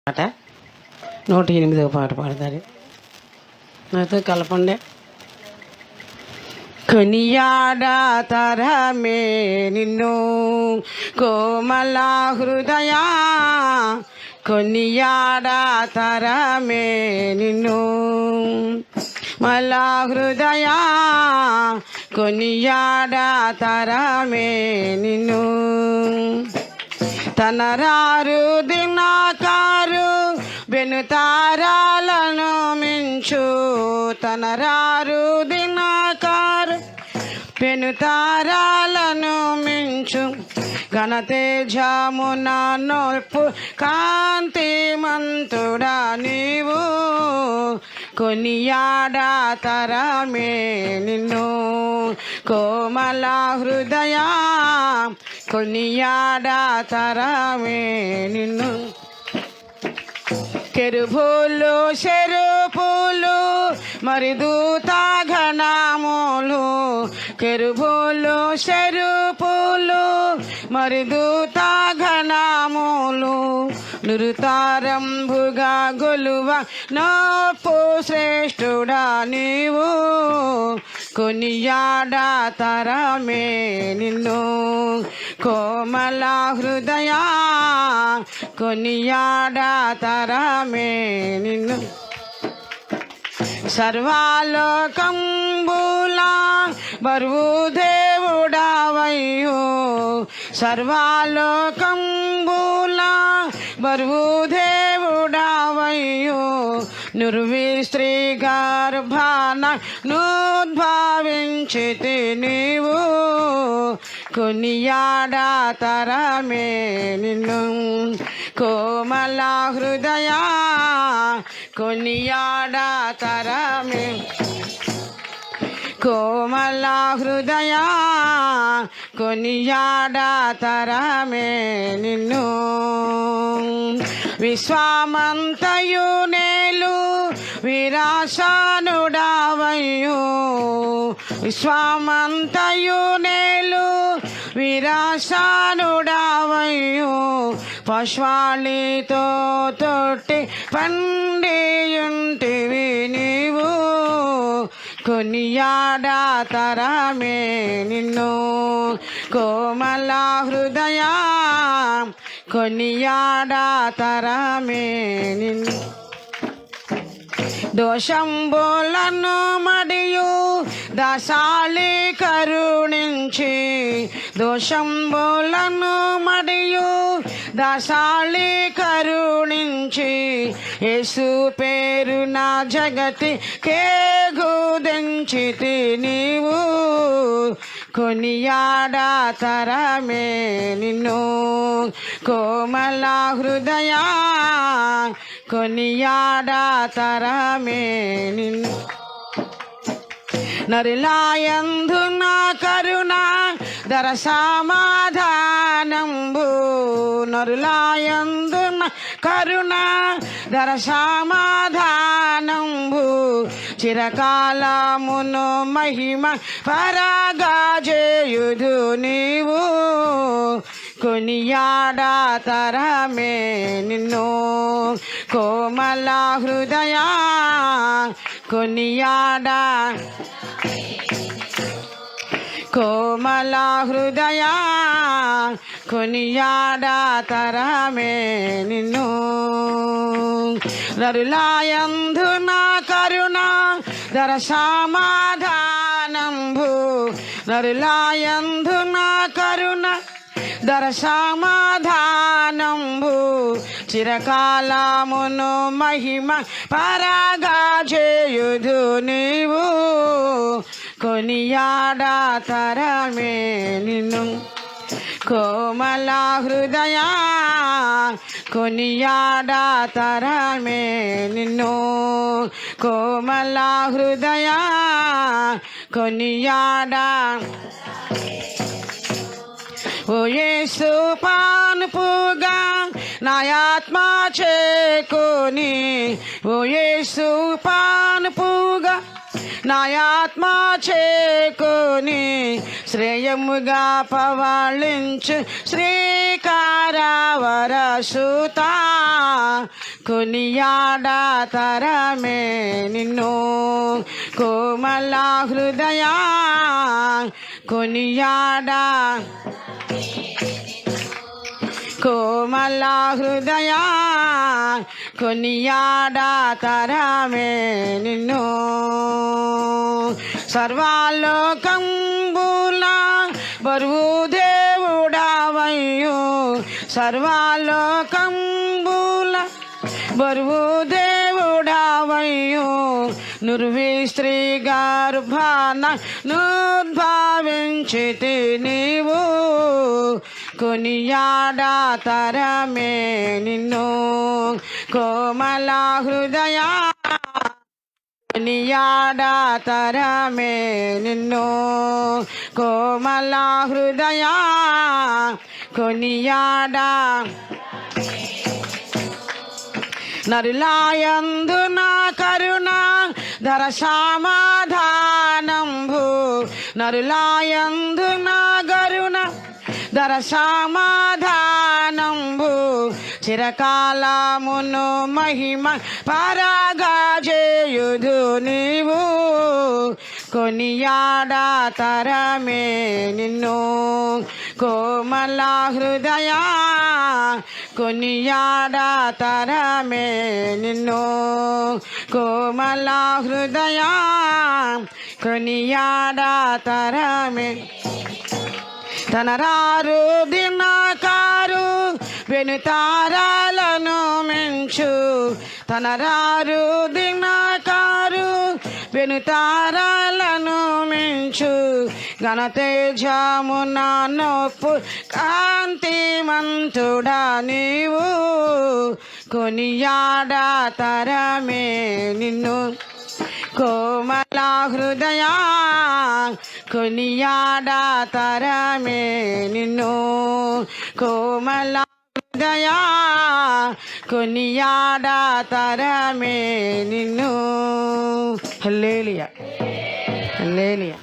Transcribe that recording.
పాట 108వ పాట పాడతారు. నాతో కలపండి. కొనియాడా తరమే నిన్ను కోమల హృదయ, కొనియాడా తరమే నిన్ను మల హృదయ, కొనియాడా తరమే నిన్ను. తనరారు దినాకారు బెనుతారాలను మించు, తనరారు దినాకారు పెనుతారాలను మించు, ఘనతేజమున నొల్పు కాంతిమంతుడా నీవు, కొనియాడా తరమే నిన్ను కోమల హృదయ, కొనియాడా తరమే నిన్ను. కెరూబులు సెరూపులు మరి దూత గణములు, కెరూబులు సెరూపులు మరి దూత గణములు, నిరుతారంభుగా గొలువ నోపు శ్రేష్ఠుడా నీవు, కొనియాడా తరమే నిన్ను కోమల హృదయ, కొనియాడా తరమే నిన్ను. సర్వాలోకంబులా బరువు దేవుడావయ్యో, సర్వాలోకంబులా బరువు దేవుడావయ్యో, నుర్వి స్త్రీ గర్భాన నుద్భవించితి నీవు, కొనియాడా తరమే నిన్ను కోమల హృదయ, కొనియాడా తరమే కోమల హృదయ, కొనియాడా తరమే నిన్ను. విశ్వామంతయు నేలు విరాసనుడావయ్యో, విశ్వామంతయు నేలు విరాసనుడావయ్యో, పశ్వాళితో తొట్టి పండియుంటివి నీవు, కొనియాడా తరమే నిన్ను కోమల హృదయ, కొనియాడా తరమే నిన్ను. దోషంబులను మడియు దశాలి కరుణించి, దోషంబులను మడియు దశాలి కరుణించి, యేసు పేరున జగతి కేగుదెంచితి నీవు, కొనియాడా తరమే నిన్ను కోమల హృదయ, కొనియాడా తరమే నిన్ను. నరులాయందు నా కరుణ ధర సమాధానంబు, నరులాయందు నా కరుణ ధర సమాధానంబు, చిరకాలమును మహిమ పరగాజేయుదు నీవు, కొనియాడా తరమే నిన్ను కోమల హృదయ, కొనియాడా కోమల హృదయ, కొనియాడా తరమే నిన్ను. నరులాయందు నా కరుణ ధర సమాధానంబు, నరులాయందు నా కరుణ ధర సమాధానంబు, చిరకాలమును మహిమ పరగాజేయుదు నీవు, కొనియాడా తరమే నిన్ను కోమల హృదయ, కొనియాడా తరమే నిన్ను కోమల హృదయ, కొనియాడా. ఓ యేసు పానుపుగా నా ఆత్మ చేకొని, ఓ యేసు పానుపుగా నా ఆత్మ చేకొని, శ్రేయముగా పవాళించు శ్రీకారావర సుత, కొనియాడా తరమే నిన్ను కోమల హృదయ కొనియాడా కోమల హృదయ కొనియాడా తరమే నిన్ను సర్వాలోకంబుల బరువు దేవుడవయ్యు సర్వాలోకంబుల బరువు దేవుడవయ్యు నుర్వి స్త్రీ గర్భాన నుద్భావించితి నీవు కొనియాడా తరమే నిన్ను కోమల హృదయ కొనియాడా తరమే నిన్ను కోమల హృదయ కొనియాడా నరులాయందు నా కరుణ ధర సమాధానంబు నరులాయందు నా కరుణ ధర సమాధానంబు చిరకాలమును మహిమ పరగజేయుదు నీవు కొనియాడా తరమే నిన్ను కోమల హృదయ కొనియాడా తరమే నిన్ను కోమల హృదయ కొనియాడా తరమే తనరారు దినకారు వెనుతారాలను మెంచు తనరారు దినకారు వెనుతారాలను మెంచు ఘనతేజమున నొప్పు కాంతిమంతుడా నీవు కొనియాడా తరమే నిన్ను కోమల హృదయ కొనియాడా తరమే నిన్ను కోమల హృదయ కొనియాడా తరమే నిన్ను హల్లెలూయా హల్లెలూయా.